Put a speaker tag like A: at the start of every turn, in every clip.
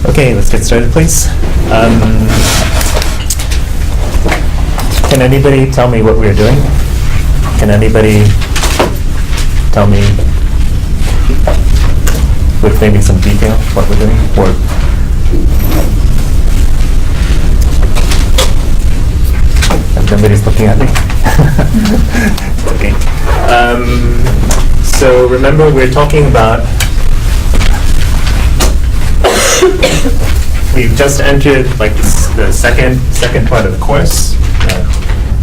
A: Okay, let's get started, please. Can anybody tell me what we're doing? Can anybody tell me with maybe some detail what we're doing? Or everybody's looking at me. Okay. So remember, we're talking about. We've just entered like the second part of the course,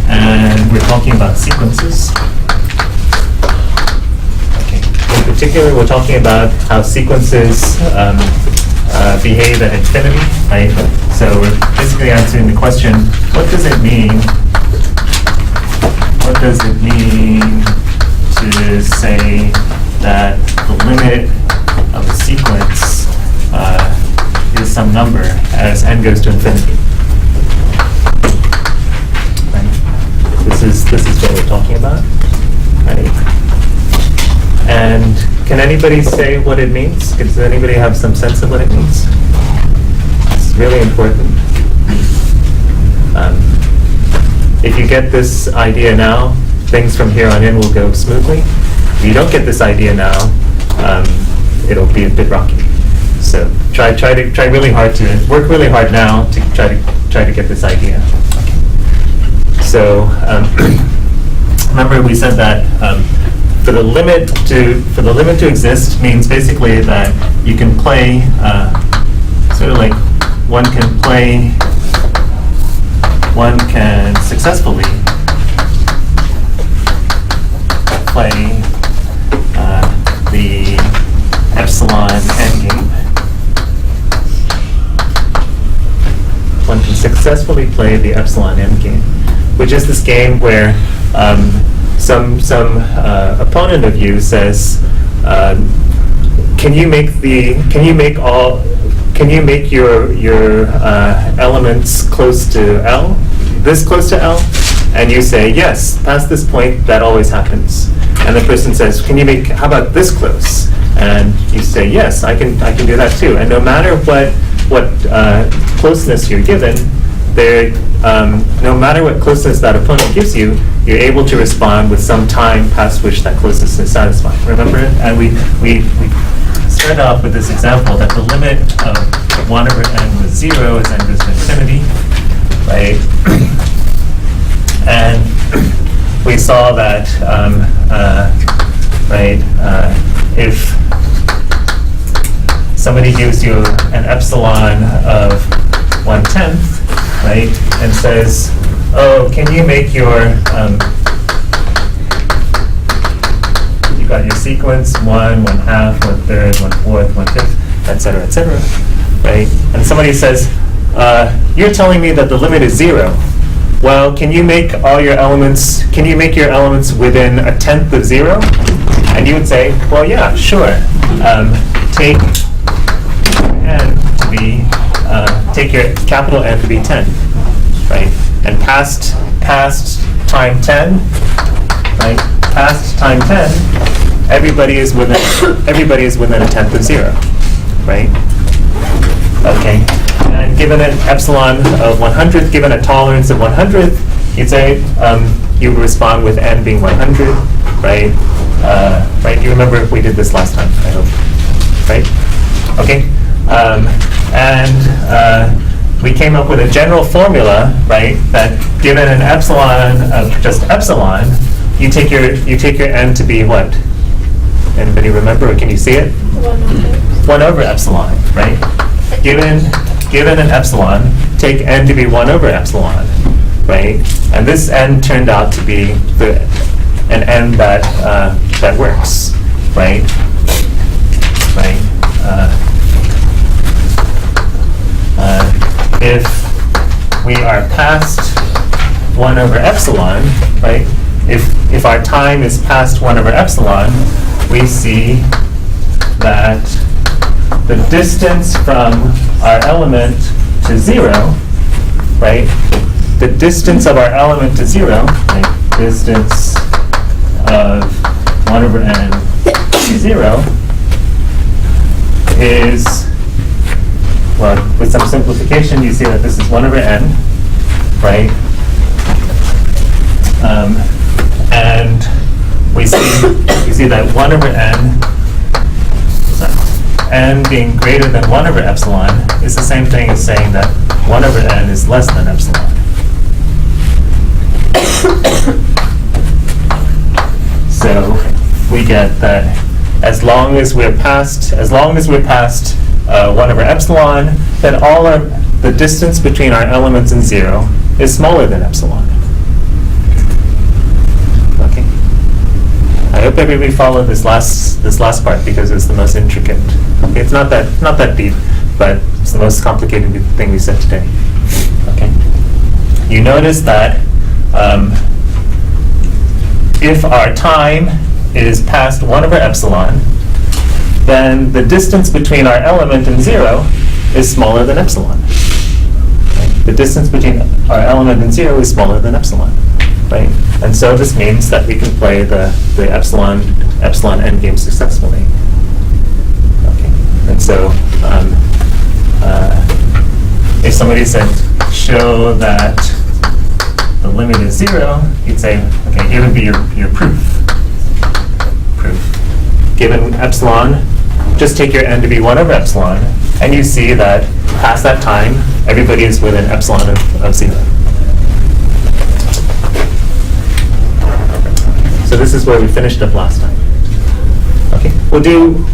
A: and we're talking about sequences. Okay. In particular, we're talking about how sequences behave at infinity, right? So we're basically answering the question: what does it mean? What does it mean to say that the limit of a sequence is some number as n goes to infinity? Right. This is what we're talking about, right? And can anybody say what it means? Does anybody have some sense of what it means? It's really important. If you get this idea now, things from here on in will go smoothly. If you don't get this idea now, it'll be a bit rocky. So try really hard to work really hard now to try to get this idea. Okay. So remember we said that for the limit to exist means basically that you can play sort of like one can successfully play the epsilon n game. One can successfully play the epsilon n game, which is this game where some opponent of you says, can you make your elements close to L, this close to L? And you say, yes, past this point, that always happens. And the person says, how about this close? And you say, yes, I can do that too. And no matter what closeness you're given, no matter what closeness that opponent gives you, you're able to respond with some time past which that closeness is satisfied. Remember? And we started off with this example that the limit of 1 over n was 0 as n goes to infinity, right? And we saw that, if somebody gives you an epsilon of 1/10, right, and says, oh, can you make your, you got your sequence 1, 1/2, 1/3, 1/4, 1/5, etc., right? And somebody says, you're telling me that the limit is 0. Well, can you make your elements within 1/10 of 0? And you would say, well, yeah, sure. Take your capital N to be 10, right? And past time 10, right? Past time 10, everybody is within 1/10 of 0, right? Okay. And given an epsilon of 100, given a tolerance of 100, you'd say you would respond with n being 100, right? Right? You remember we did this last time, I hope, right? Okay. We came up with a general formula, right? That given an epsilon of just epsilon, you take your n to be what? Anybody remember? Or can you see it? 1 over epsilon, right? Given an epsilon, take n to be 1 over epsilon, right? And this n turned out to be an n that works, right? Right? If we are past 1 over epsilon, right? If our time is past 1 over epsilon, we see that the distance from our element to 0, right? The distance of our element to 0, right? Distance of 1 over n to 0 is well, with some simplification, you see that this is 1 over n, right? And we see that 1 over n, n being greater than 1 over epsilon is the same thing as saying that 1 over n is less than epsilon. So we get that as long as we're past 1 over epsilon, then the distance between our elements and 0 is smaller than epsilon. Okay. I hope everybody followed this last part because it's the most intricate. Okay, it's not that deep, but it's the most complicated thing we said today. Okay. You notice that if our time is past 1 over epsilon, then the distance between our element and 0 is smaller than epsilon. Right? The distance between our element and 0 is smaller than epsilon. Right? And so this means that we can play the epsilon endgame successfully. Okay. And so if somebody said, show that the limit is 0, you'd say, okay, here would be your proof. Given epsilon, just take your n to be 1 over epsilon, and you see that past that time, everybody is within epsilon of 0. So this is where we finished up last time. Okay, we'll do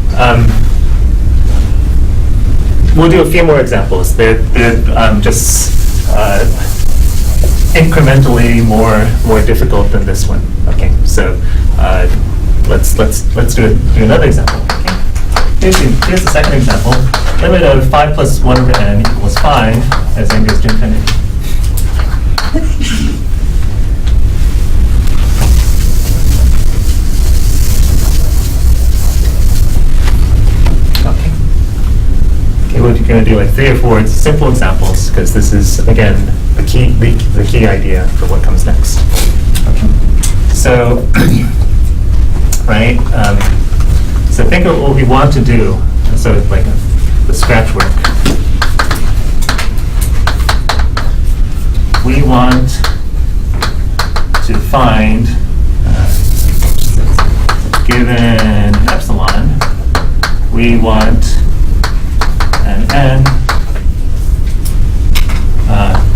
A: a few more examples. They're just incrementally more difficult than this one. Okay, so let's do another example. Okay. Here's the second example. Limit of 5 plus 1 over n equals 5 as n goes to infinity. Okay, we're going to do like 3 or 4 simple examples because this is, again, the key idea for what comes next. Okay. So, right, so think of what we want to do. So it's like the scratch work. We want to find, given epsilon, we want an n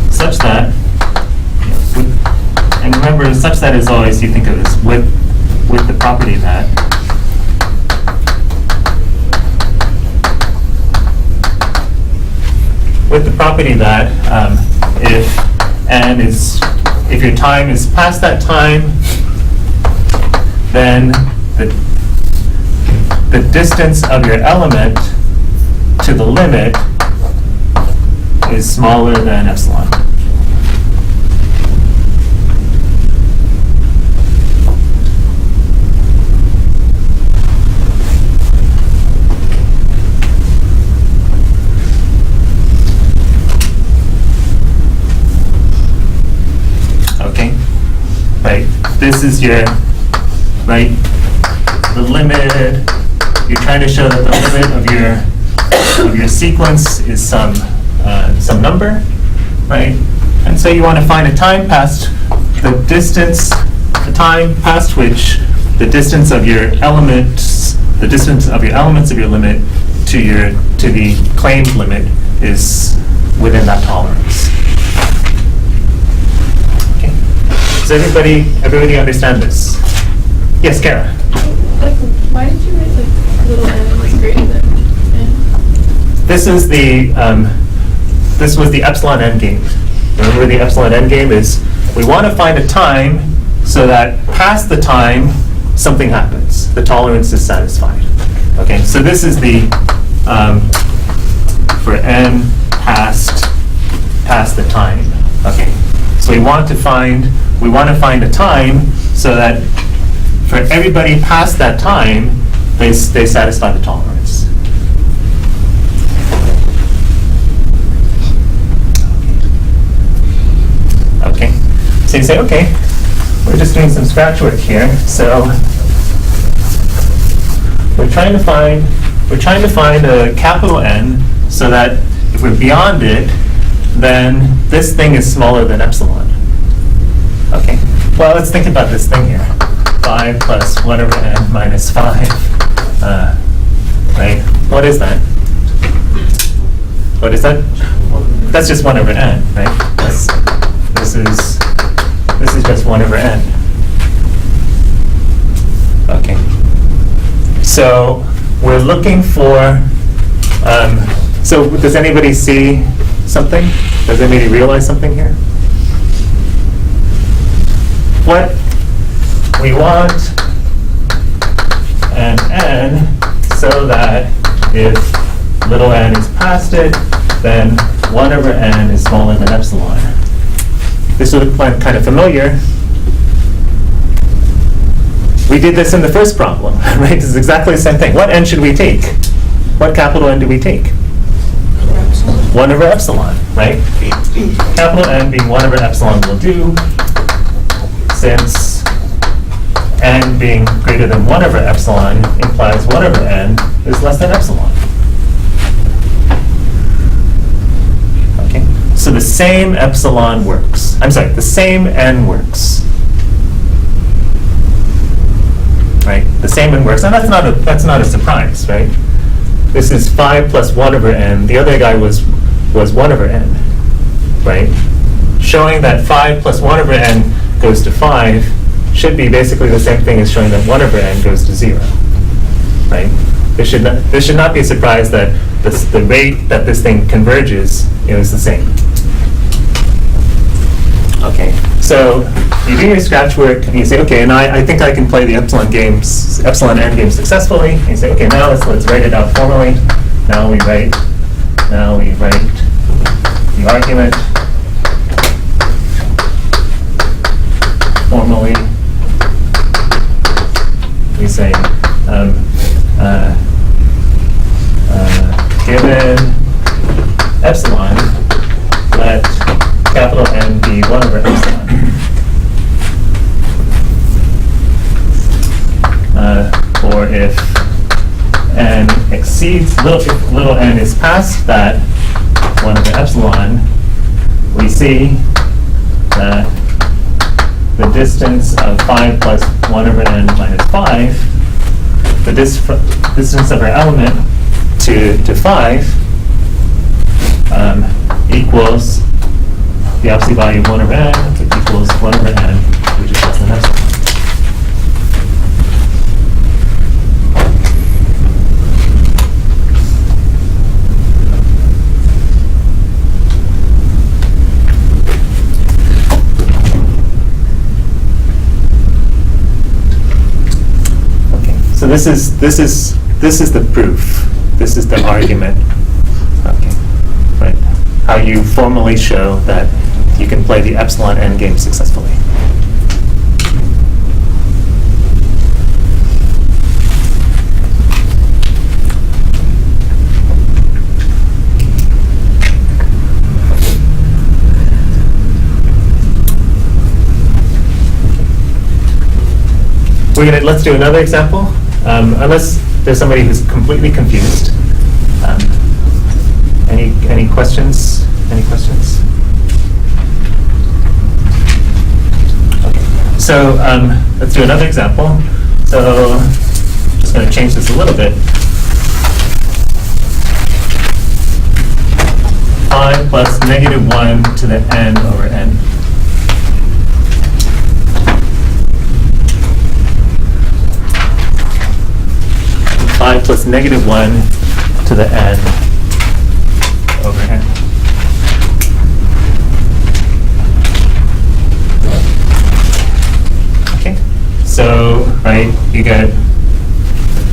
A: such that, and remember, such that is always, you think of this with the property that if your time is past that time, then the distance of your element to the limit is smaller than epsilon. This is your, right, the limit, you're trying to show that the limit of your sequence is some number, right? And so you want to find a time past the distance, the time past which the distance of your elements, the distance of your elements of your limit to the claimed limit is within that tolerance. Does everybody understand this? Yes, Kara.
B: Why did you write like little n was greater than n?
A: This was the epsilon endgame. Remember the epsilon endgame is we want to find a time so that past the time something happens. The tolerance is satisfied. Okay, so this is the for n past the time. Okay, so we want to find a time so that for everybody past that time, they satisfy the tolerance. Okay, so you say, okay, we're just doing some scratch work here. So we're trying to find a capital N so that if we're beyond it, then this thing is smaller than epsilon. Okay, well, let's think about this thing here. 5 plus 1 over n minus 5, right? What is that? What is that? That's just 1 over n, right? This is just 1 over n. Okay. So we're looking for, so does anybody see something? Does anybody realize something here? What we want an n so that if little n is past it, then 1 over n is smaller than epsilon. This would look kind of familiar. We did this in the first problem, right? This is exactly the same thing. What n should we take? What capital N do we take? 1 over epsilon, right? Capital N being 1 over epsilon will do, since n being greater than 1 over epsilon implies 1 over n is less than epsilon. Okay, so the same epsilon works. I'm sorry, the same n works. Right? The same n works, and that's not a surprise, right? This is 5 plus 1 over n. The other guy was 1 over n, right? Showing that 5 plus 1 over n goes to 5 should be basically the same thing as showing that 1 over n goes to 0, right? This should not be a surprise that the rate that this thing converges is the same. Okay, so you do your scratch work and you say, okay, and I think I can play the epsilon n game successfully. And you say, okay, now let's write it out formally. Now we write the argument formally. We say, given epsilon, let capital N be 1 over epsilon. Or if n exceeds, if little n is past that 1 over epsilon, we see that the distance of 5 plus 1 over n minus 5, the distance of our element to 5 equals the absolute value of 1 over n, which equals 1 over n, which is less than epsilon. Okay, so this is the proof. This is the argument. Okay, right? How you formally show that you can play the epsilon n game successfully. Let's do another example, unless there's somebody who's completely confused. Any questions? Any questions? Okay. So let's do another example. So just going to change this a little bit. 5 plus negative 1 to the n over n. Plus negative 1 to the n over n. Okay, so, right, you get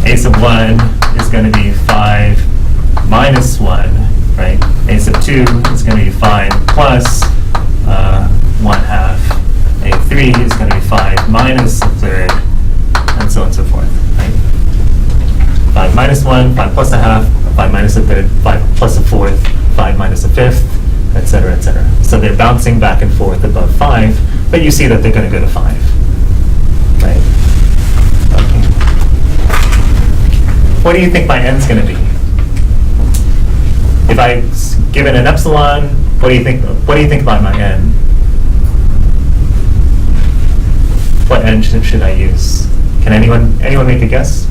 A: a sub 1 is going to be 5 minus 1, right? A sub 2 is going to be 5 plus 1 half. A 3 is going to be 5 minus a third, and so on and so forth, right? 5 minus 1, 5 plus a half, 5 minus a third, 5 plus a fourth, 5 minus a fifth, etc., etc. So they're bouncing back and forth above 5, but you see that they're going to go to 5, right? Okay. What do you think my n's going to be? if given an epsilon, what do you think about my n? What n should I use? Can anyone make a guess?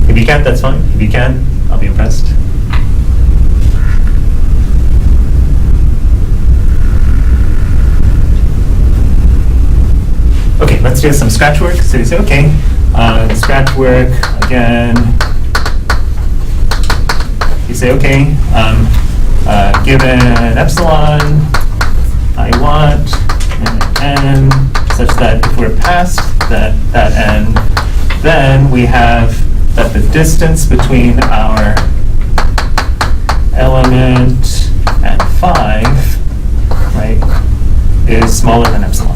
A: If you can't, that's fine. If you can, I'll be impressed. Okay, let's do some scratch work. So you say, okay, scratch work again. You say, okay, given epsilon, I want an n such that if we're past that n, then we have that the distance between our element and 5, right, is smaller than epsilon.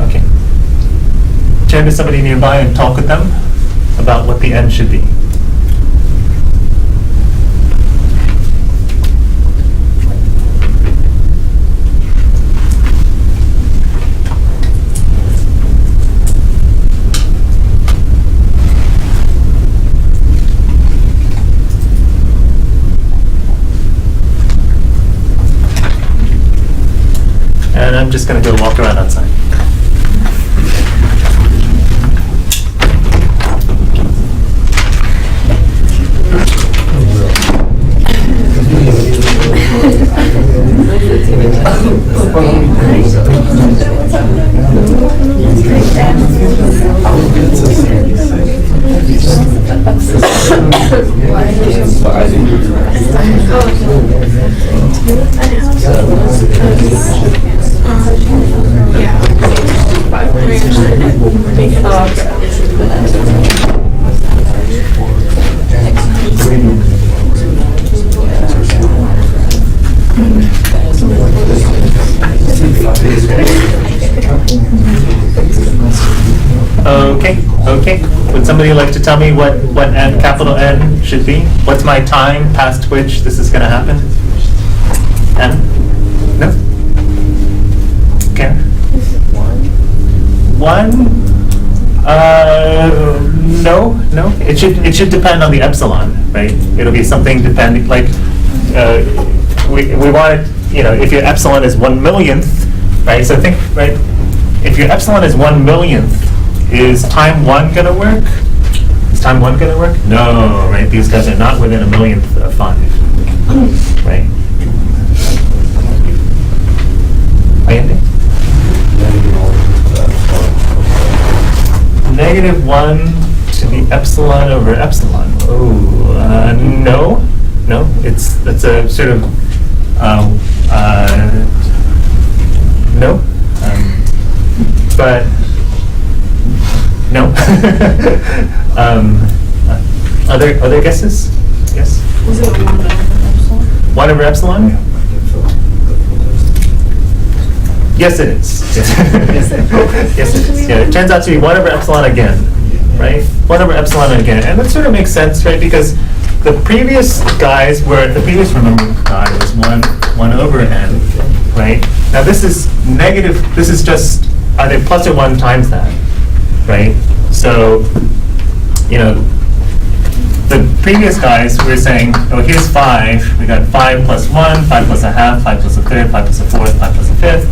A: Okay. Turn to somebody nearby and talk with them about what the n should be. And I'm just going to go walk around outside. Okay. Would somebody like to tell me what n, capital N, should be? What's my time past which this is going to happen? N? No? Okay. 1? No. It should depend on the epsilon, right? It'll be something depending, like, we want it, if your epsilon is 1/1,000,000th, right? So think, right, if your epsilon is 1/1,000,000th, is time 1 going to work? Is time 1 going to work? No, right? These guys are not within 1/1,000,000th of 5, right? Andy? -1 to the epsilon over epsilon. Oh, no. That's a sort of no. But no. Other guesses? Yes?
B: Was it 1 over epsilon?
A: 1 over epsilon? Yes, it is. Yes, it is. Yeah, it turns out to be 1 over epsilon again, right? 1 over epsilon again. And that sort of makes sense, right? Because the previous remember guy was 1 over n, right? Now this is negative, this is just either plus or 1 times that, right? So, the previous guys, we were saying, oh, here's 5. We got 5 plus 1, 5 plus a half, 5 plus a third, 5 plus a fourth, 5 plus a fifth.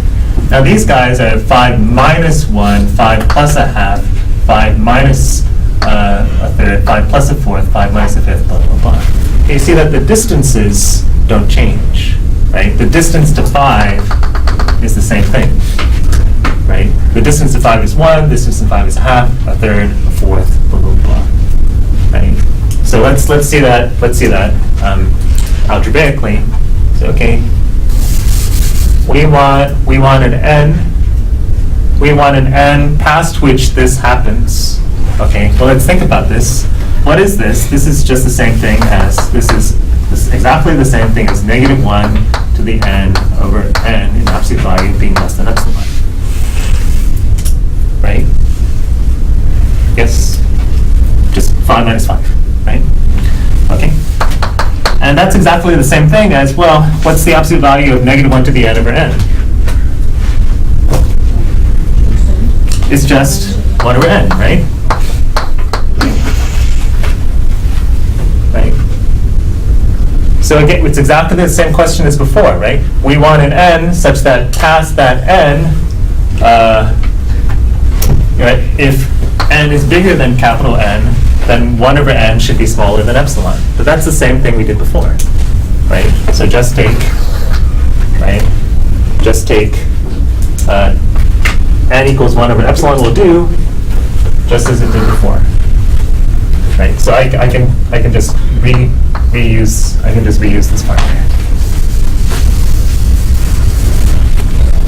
A: Now these guys are 5 minus 1, 5 plus a half, 5 minus a third, 5 plus a fourth, 5 minus a fifth, blah, blah, blah. You see that the distances don't change, right? The distance to 5 is the same thing, right? The distance to 5 is 1, the distance to 5 is a half, a third, a fourth, blah, blah, blah, right? So let's see that algebraically. So okay, we want an n past which this happens. Okay, well let's think about this. What is this? This is just the same thing as this is exactly the same thing as -1 to the n over n in absolute value being less than epsilon. Right? Yes? Just 5 minus 5, right? Okay. And that's exactly the same thing as, well, what's the absolute value of negative 1 to the n over n? It's just 1 over n, right? Right? So again, it's exactly the same question as before, right? We want an n such that past that n, right, if n is bigger than capital N, then 1 over n should be smaller than epsilon. But that's the same thing we did before, right? So just take, right, just take n equals 1 over epsilon will do, just as it did before, right? So I can just reuse this part here.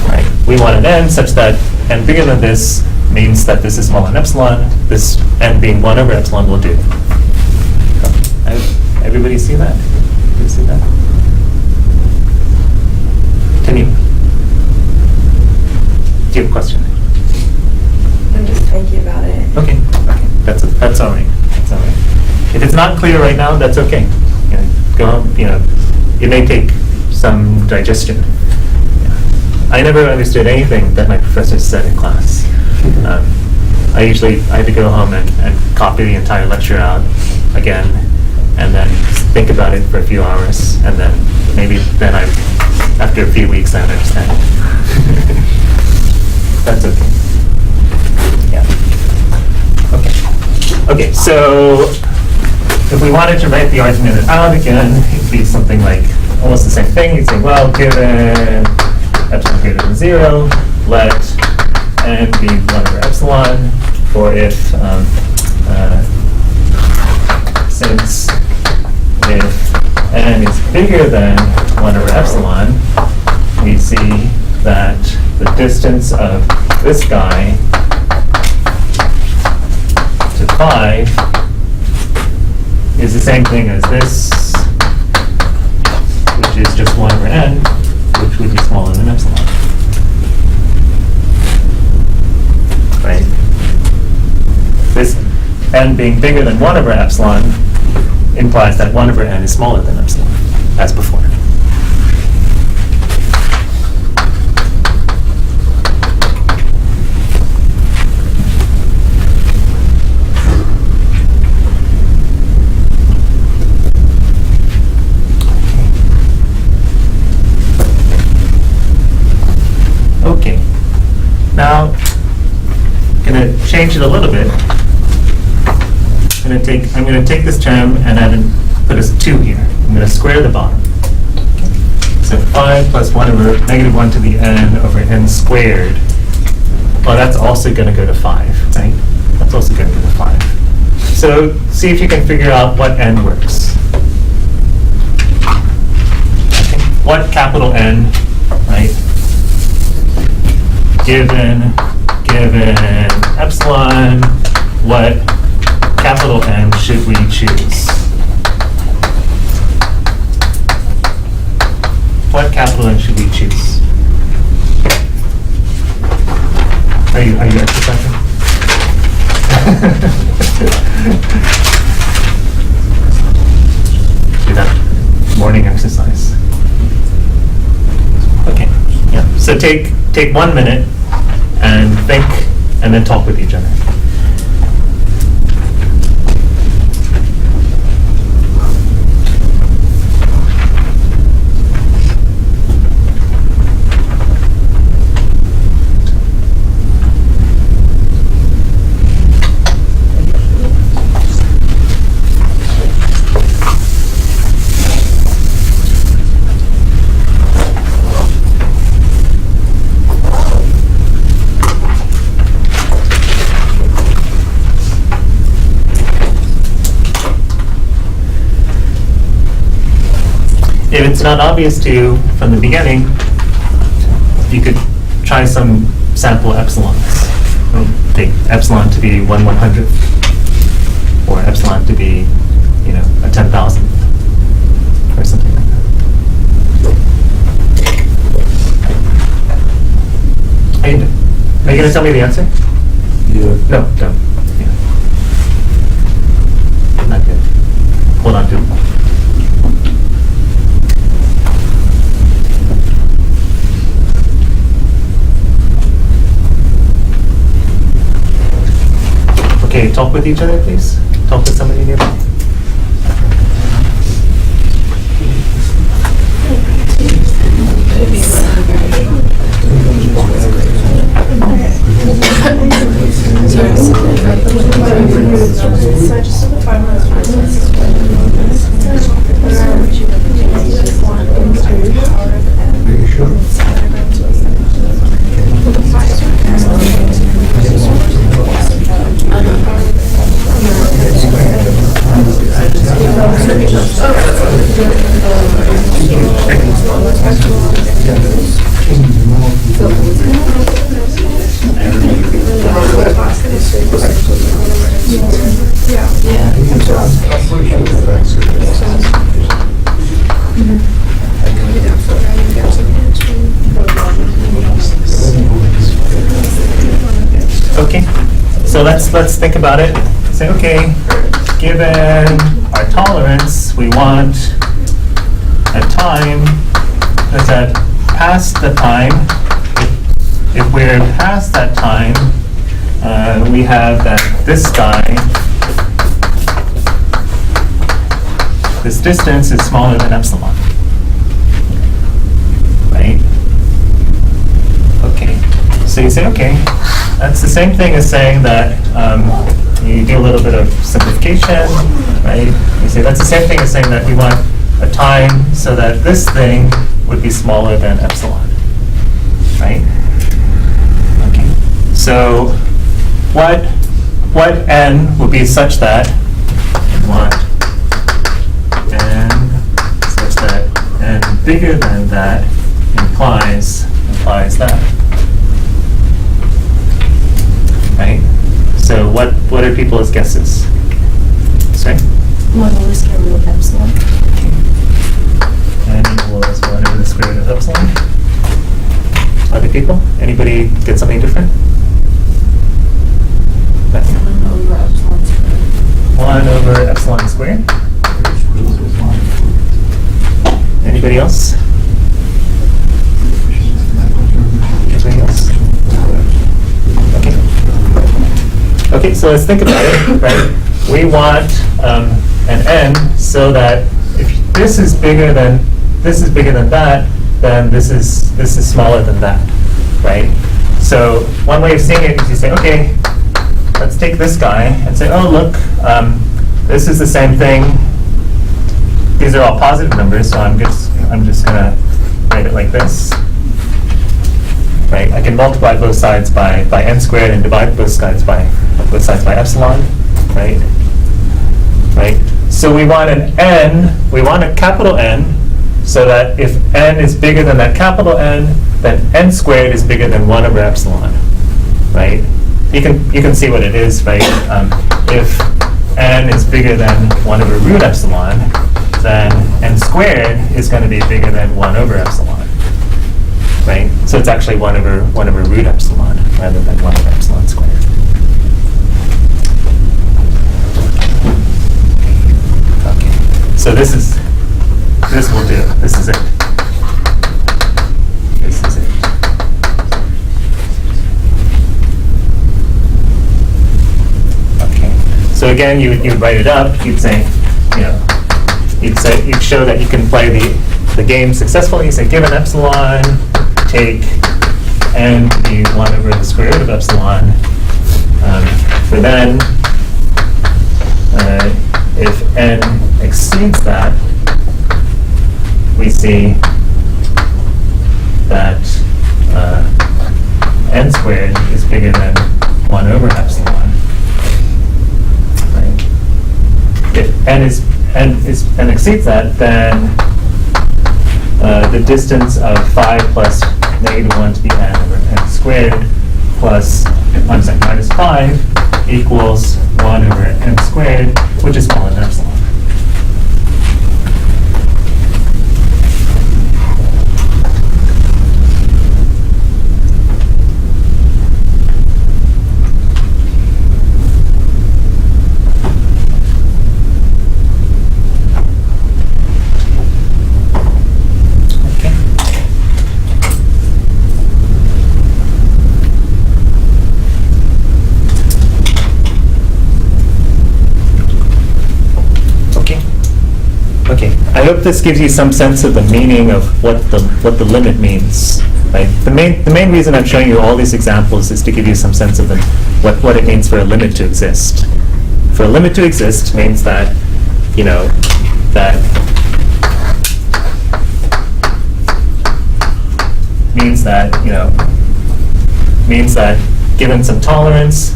A: Right? We want an n such that n bigger than this means that this is smaller than epsilon. This n being 1 over epsilon will do. Everybody see that? You see that? Continue. Do you have a question?
C: I'm just thinking about it.
A: Okay. That's all right. That's all right. If it's not clear right now, that's okay. You know, go home. You know, it may take some digestion. Yeah. I never understood anything that my professor said in class. I had to go home and copy the entire lecture out again, and then think about it for a few hours, and then after a few weeks I would understand it. That's okay. Yeah. Okay, so if we wanted to write the argument out again, it'd be something like almost the same thing. You'd say, well, given epsilon greater than 0, let n be 1 over epsilon, or if since if n is bigger than 1 over epsilon, we see that the distance of this guy to 5 is the same thing as this, which is just 1 over n, which would be smaller than epsilon. Right? This n being bigger than 1 over epsilon implies that 1 over n is smaller than epsilon, as before. Okay. Now, I'm going to change it a little bit. I'm going to take this term and put a 2 here. I'm going to square the bottom. So 5 plus 1 over negative 1 to the n over n squared. Well, that's also going to go to 5, right? That's also going to go to 5. So see if you can figure out what n works. Okay. What capital N, right? Given epsilon, what capital N should we choose? What capital N should we choose? Are you exercising? Do that morning exercise. Okay. Yeah. So take 1 minute and think, and then talk with each other. If it's not obvious to you from the beginning, you could try some sample epsilons. Take epsilon to be 1/100th, or epsilon to be, a 10,000th, or something like that. Are you going to tell me the answer?
D: Yeah.
A: No, don't. Yeah. Not good. Hold on to it. talk with each other, please? Talk with somebody nearby. Okay, so let's think about it. Say, okay, given our tolerance, we want a time that's at past the time. If we're past that time, we have that this guy, this distance is smaller than epsilon, right? Okay, so you say, okay, that's the same thing as saying that you do a little bit of simplification, right? You say that's the same thing as saying that we want a time so that this thing would be smaller than epsilon, right? Okay. So what n will be such that we want n such that n bigger than that implies that, right? So what are people's guesses? Sorry?
D: 1 over the square root of epsilon.
A: N equals 1 over the square root of epsilon. Other people? Anybody get something different?
D: 1 over epsilon squared.
A: 1 over epsilon squared. Anybody else? Anybody else? Okay. Okay, so let's think about it, right? We want an n so that if this is bigger than that, then this is smaller than that, right? So one way of seeing it is you say, okay, let's take this guy and say, oh look, this is the same thing. These are all positive numbers, so I'm just gonna write it like this. Right? I can multiply both sides by n squared and divide both sides by epsilon, right? Right? So we want an n, we want a capital N, so that if n is bigger than that capital N, then n squared is bigger than 1 over epsilon, right? You can see what it is, right? If n is bigger than 1 over root epsilon, then n squared is going to be bigger than 1 over epsilon. Right? So it's actually 1 over root epsilon rather than 1 over epsilon squared. Okay. So this will do. This is it. This is it. Okay. So again, you'd write it up. You'd say, you'd show that you can play the game successfully. You say, given epsilon, take n to be 1 over the square root of epsilon. For then, if n exceeds that, we see that n squared is bigger than 1 over epsilon. Right? If n exceeds that, then the distance of 5 plus -1 to the n over n squared plus minus 5 equals 1 over n squared, which is smaller than epsilon. Okay, I hope this gives you some sense of the meaning of what the limit means. Right? The main reason I'm showing you all these examples is to give you some sense of what it means for a limit to exist. For a limit to exist means that, you know, means that given some tolerance,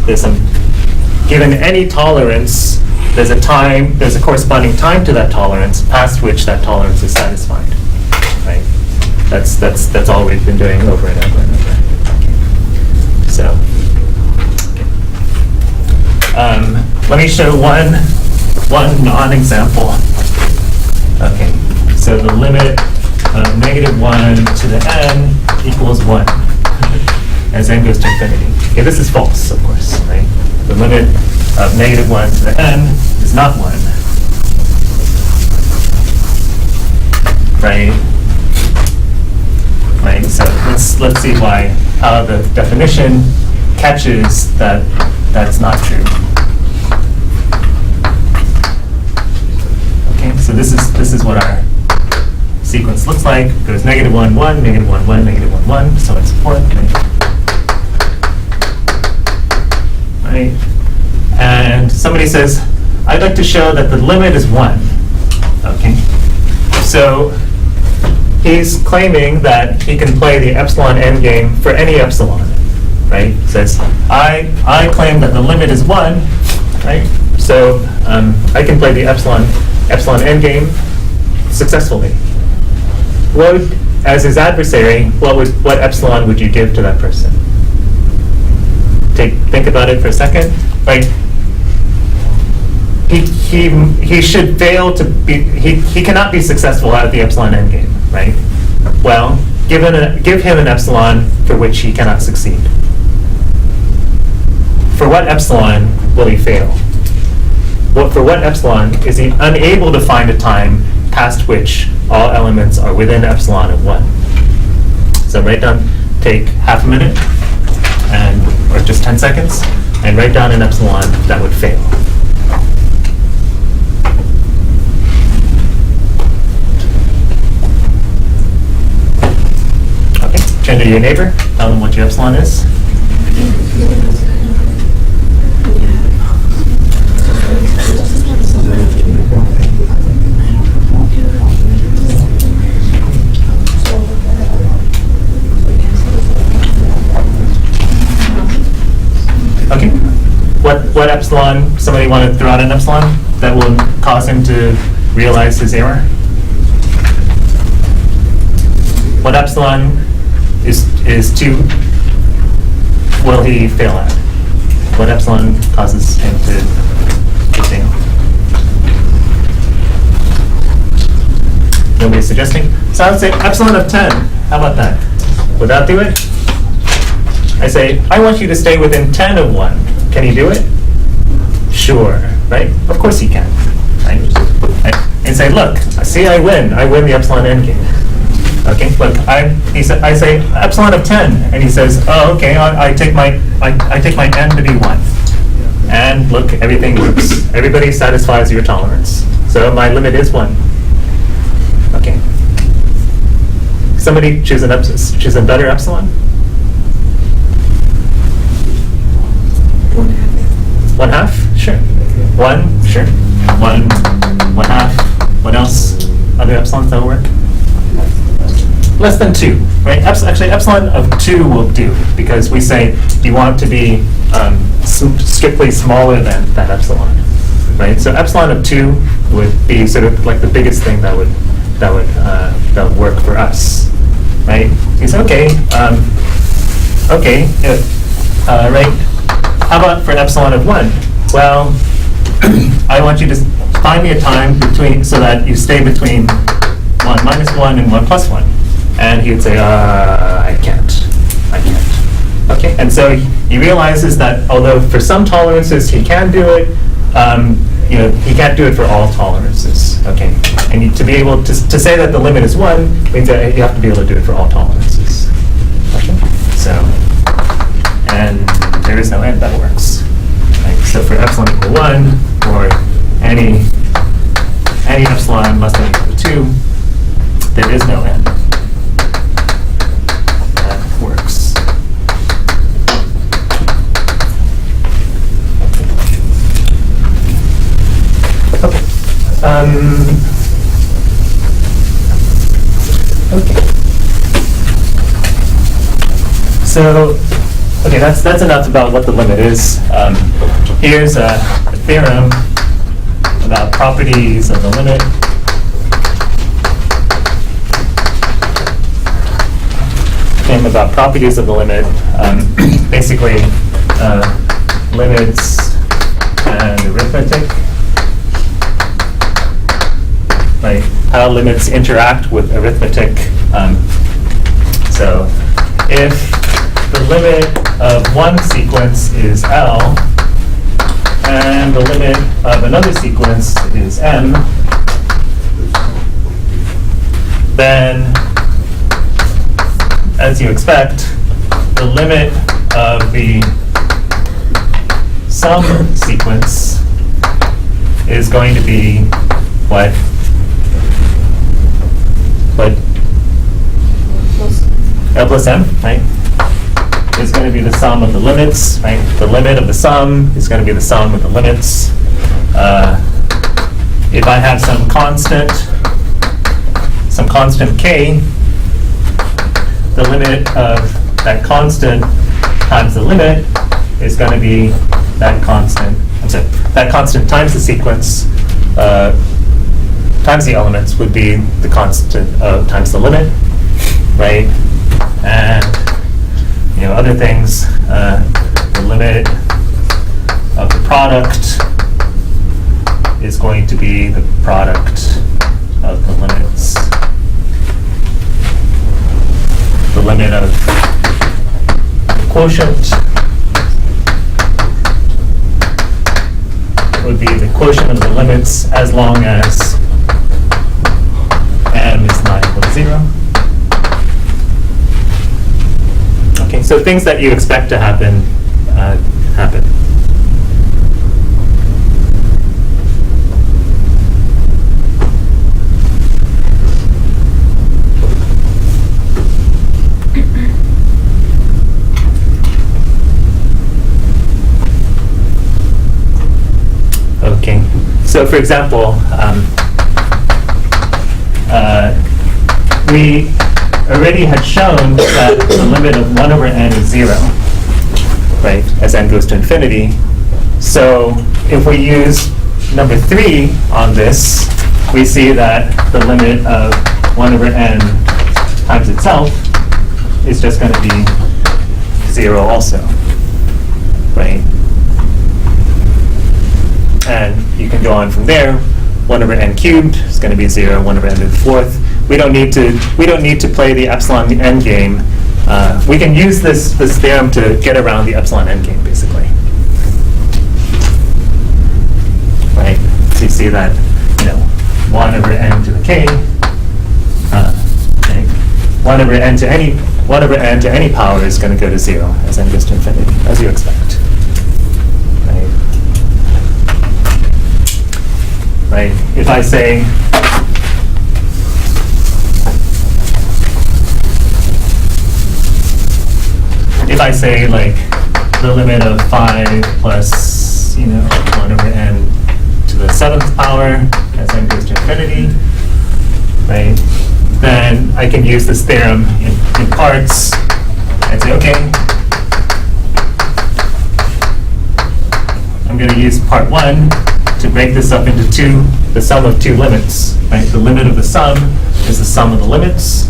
A: given any tolerance, there's a corresponding time to that tolerance past which that tolerance is satisfied. Right? That's all we've been doing over and over and over. Okay. So, let me show one non-example. Okay. So the limit of -1 to the n equals 1 as n goes to infinity. Okay, this is false, of course, right? The limit of -1 to the n is not 1. Right? Right, so let's see how the definition catches that that's not true. Okay, so this is what our sequence looks like. It goes -1, 1, -1, -1, -1, 1, so on and so forth. Right? And somebody says, I'd like to show that the limit is 1. Okay? So he's claiming that he can play the epsilon endgame for any epsilon. Right? Says, I claim that the limit is 1. Right? So I can play the epsilon endgame successfully. As his adversary, what epsilon would you give to that person? Think about it for a second. Right? He should fail to be. He cannot be successful at the epsilon endgame. Right? Well, give him an epsilon for which he cannot succeed. For what epsilon will he fail? For what epsilon is he unable to find a time past which all elements are within epsilon of 1? So take half a minute, or just 10 seconds, and write down an epsilon that would fail. Okay, turn to your neighbor, tell them what your epsilon is. Okay. What epsilon? Somebody want to throw out an epsilon that will cause him to realize his error? What epsilon is 2 will he fail at? What epsilon causes him to fail? Nobody's suggesting? So I would say epsilon of 10. How about that? Would that do it? I say, I want you to stay within 10 of 1. Can he do it? Sure, right? Of course he can. Right? And say, look, see, I win the epsilon endgame. Okay, look, I say epsilon of 10, and he says, oh, okay, I take my n to be 1. And look, everything works. Everybody satisfies your tolerance. So my limit is 1. Okay. Somebody choose a better epsilon? 1/2? Sure. 1? Sure. 1/2. What else? Other epsilons that will work? Less than 2, right? Actually, epsilon of 2 will do, because we say you want to be strictly smaller than that epsilon, right? So epsilon of 2 would be sort of like the biggest thing that would work for us, right? You say, right? How about for an epsilon of 1? Well, I want you to find me a time so that you stay between 1 minus 1 and 1 plus 1. And he would say, I can't. Okay, and so he realizes that although for some tolerances he can do it, he can't do it for all tolerances. Okay, and to be able to say that the limit is 1 means that you have to be able to do it for all tolerances. Okay, so, and there is no end that works. Right? So for epsilon equal 1, or any any epsilon less than or equal to 2, there is no n. That works. Okay. Okay. So, okay, that's enough about what the limit is. Here's a theorem about properties of the limit. Theorem about properties of the limit. Basically, limits and arithmetic. Right? How limits interact with arithmetic. So if the limit of one sequence is L, and the limit of another sequence is M, then, as you expect, the limit of the sum sequence is going to be what? What? L plus M, right? Is going to be the sum of the limits, right? The limit of the sum is going to be the sum of the limits. If I have some constant k, the limit of that constant times the limit is going to be that constant. I'm sorry, that constant times the sequence times the elements would be the constant times the limit, right? And other things, the limit of the product is going to be the product of the limits. The limit of the quotient would be the quotient of the limits as long as m is not equal to 0. Okay, so things that you expect to happen, happen. Okay, so for example, we already had shown that the limit of 1 over n is 0, right, as n goes to infinity. So if we use number 3 on this, we see that the limit of 1 over n times itself is just going to be 0 also, right? And you can go on from there. 1 over n cubed is going to be 0, 1 over n to the 4th. We don't need to play the epsilon n game. We can use this theorem to get around the epsilon n game, basically. Right? So you see that 1 over n to the k, right? 1 over n to any power is going to go to 0 as n goes to infinity, as you expect. Right? If I say like the limit of 5 plus 1 over n to the 7th power as n goes to infinity, right? Then I can use this theorem in parts and say, okay, I'm going to use part 1 to break this up into the sum of two limits, right? The limit of the sum is the sum of the limits,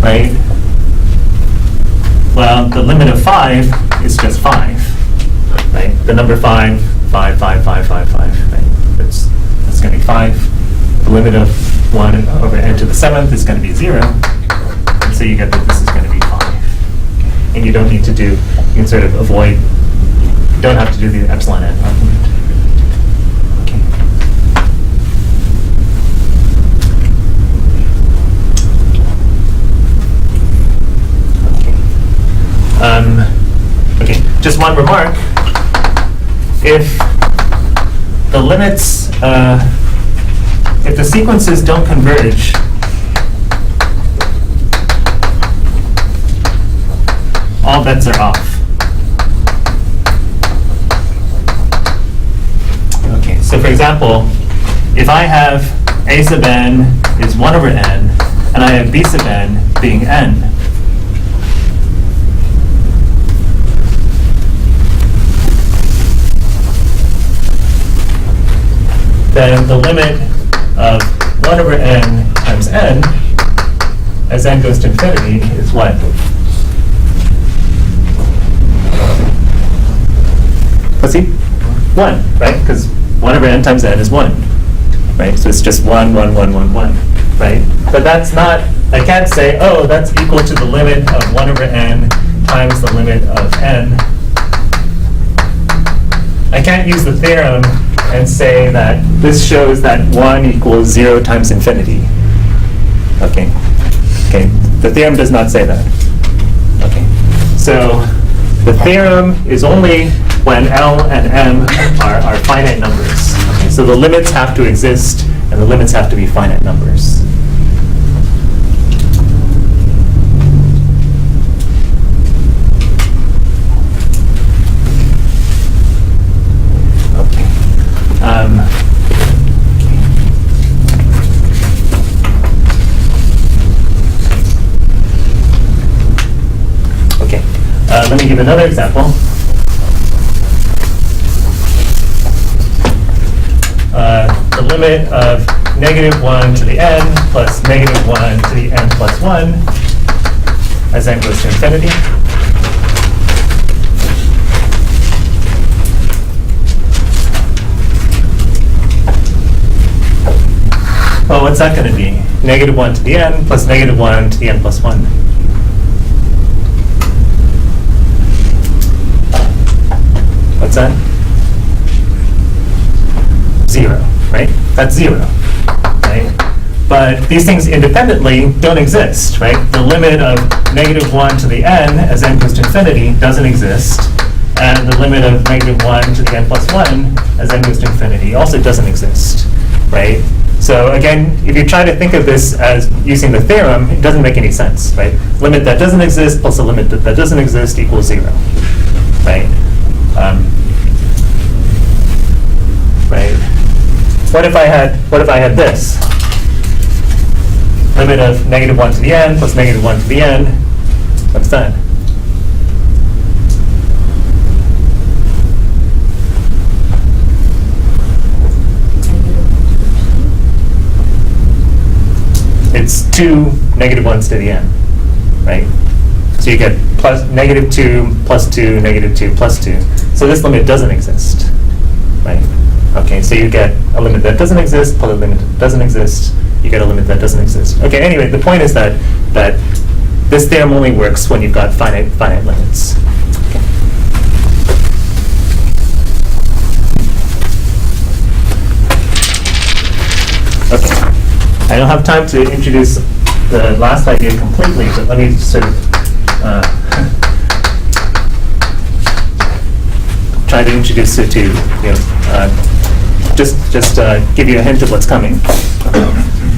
A: right? Well, the limit of 5 is just 5, right? The number 5, 5, 5, 5, 5, 5, right? That's going to be 5. The limit of 1 over n to the 7th is going to be 0, and so you get that this is going to be 5. And you don't need to you can sort of avoid, you don't have to do the epsilon n argument. Okay, just one remark. If the limits if the sequences don't converge, all bets are off. Okay, so for example, if I have a sub n is 1 over n, and I have b sub n being n, then the limit of 1 over n times n, as n goes to infinity, is what? Let's see, 1, right? Because 1 over n times n is 1, right? So it's just 1, 1, 1, 1, 1, right? But that's not, I can't say, oh, that's equal to the limit of 1 over n times the limit of n. I can't use the theorem and say that this shows that 1 equals 0 times infinity. Okay. Okay. The theorem does not say that. Okay. So the theorem is only when L and M are finite numbers. Okay. So the limits have to exist, and the limits have to be finite numbers. Okay, let me give another example. The limit of -1 to the n plus -1 to the n plus 1 as n goes to infinity. Well, what's that going to be? -1 to the n plus -1 to the n plus 1. What's that? 0, right? That's 0, right? But these things independently don't exist, right? The limit of -1 to the n as n goes to infinity doesn't exist, and the limit of -1 to the n plus 1 as n goes to infinity also doesn't exist, right? So again, if you try to think of this as using the theorem, it doesn't make any sense, right? Limit that doesn't exist plus a limit that doesn't exist equals 0, right? Right. What if I had this? Limit of -1 to the n plus -1 to the n. What's that? It's 2 -1s to the n, right? So you get plus -2 plus 2 -2 plus 2. So this limit doesn't exist, right? Okay, so you get a limit that doesn't exist plus a limit that doesn't exist. You get a limit that doesn't exist. Okay, anyway, the point is that this theorem only works when you've got finite limits. Okay. Okay. I don't have time to introduce the last idea completely, but let me sort of try to introduce it to just give you a hint of what's coming.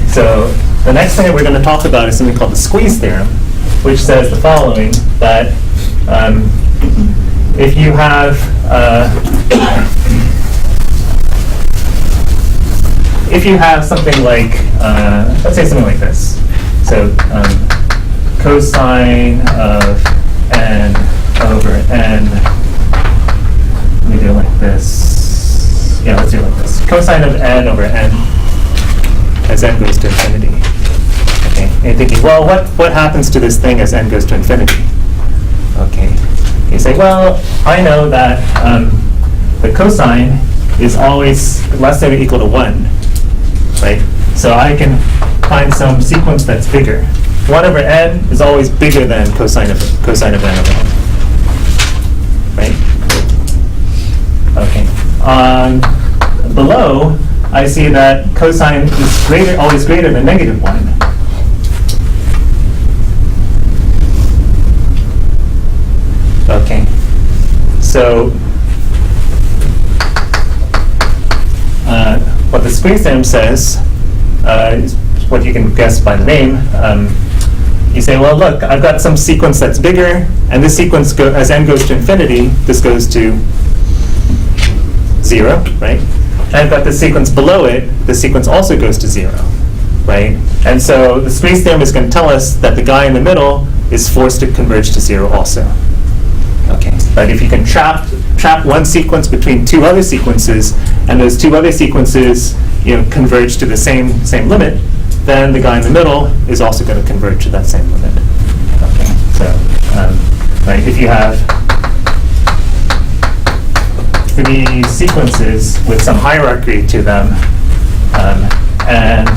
A: So the next thing that we're going to talk about is something called the squeeze theorem, which says the following: that if you have something like, let's say something like this. So cosine of n over n. Let me do it like this. Yeah, let's do it like this. Cosine of n over n as n goes to infinity. Okay, and you're thinking, well, what happens to this thing as n goes to infinity? Okay, you say, well, I know that the cosine is always less than or equal to 1, right? So I can find some sequence that's bigger. 1 over n is always bigger than cosine of n over n, right? Okay. Below, I see that cosine is always greater than -1. Okay. So what the squeeze theorem says is what you can guess by the name. You say, well, look, I've got some sequence that's bigger, and this sequence, as n goes to infinity, this goes to 0, right? And I've got the sequence below it, the sequence also goes to 0, right? And so the squeeze theorem is going to tell us that the guy in the middle is forced to converge to 0 also. Okay, but if you can trap one sequence between two other sequences, and those two other sequences, converge to the same limit, then the guy in the middle is also going to converge to that same limit. Okay, so right, if you have 3 sequences with some hierarchy to them, and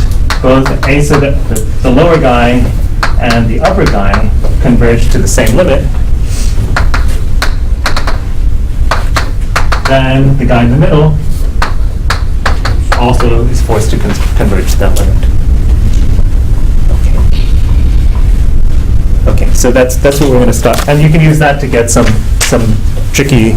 A: both so the lower guy and the upper guy converge to the same limit, then the guy in the middle also is forced to converge to that limit. Okay, so that's what we're going to start, and you can use that to get some tricky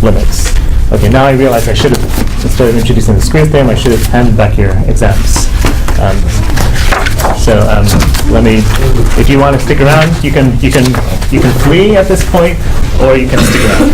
A: limits. Okay, now I realize I should have, instead of introducing the squeeze theorem, I should have handed back your exams. Let me, if you want to stick around, you can flee at this point, or you can stick around.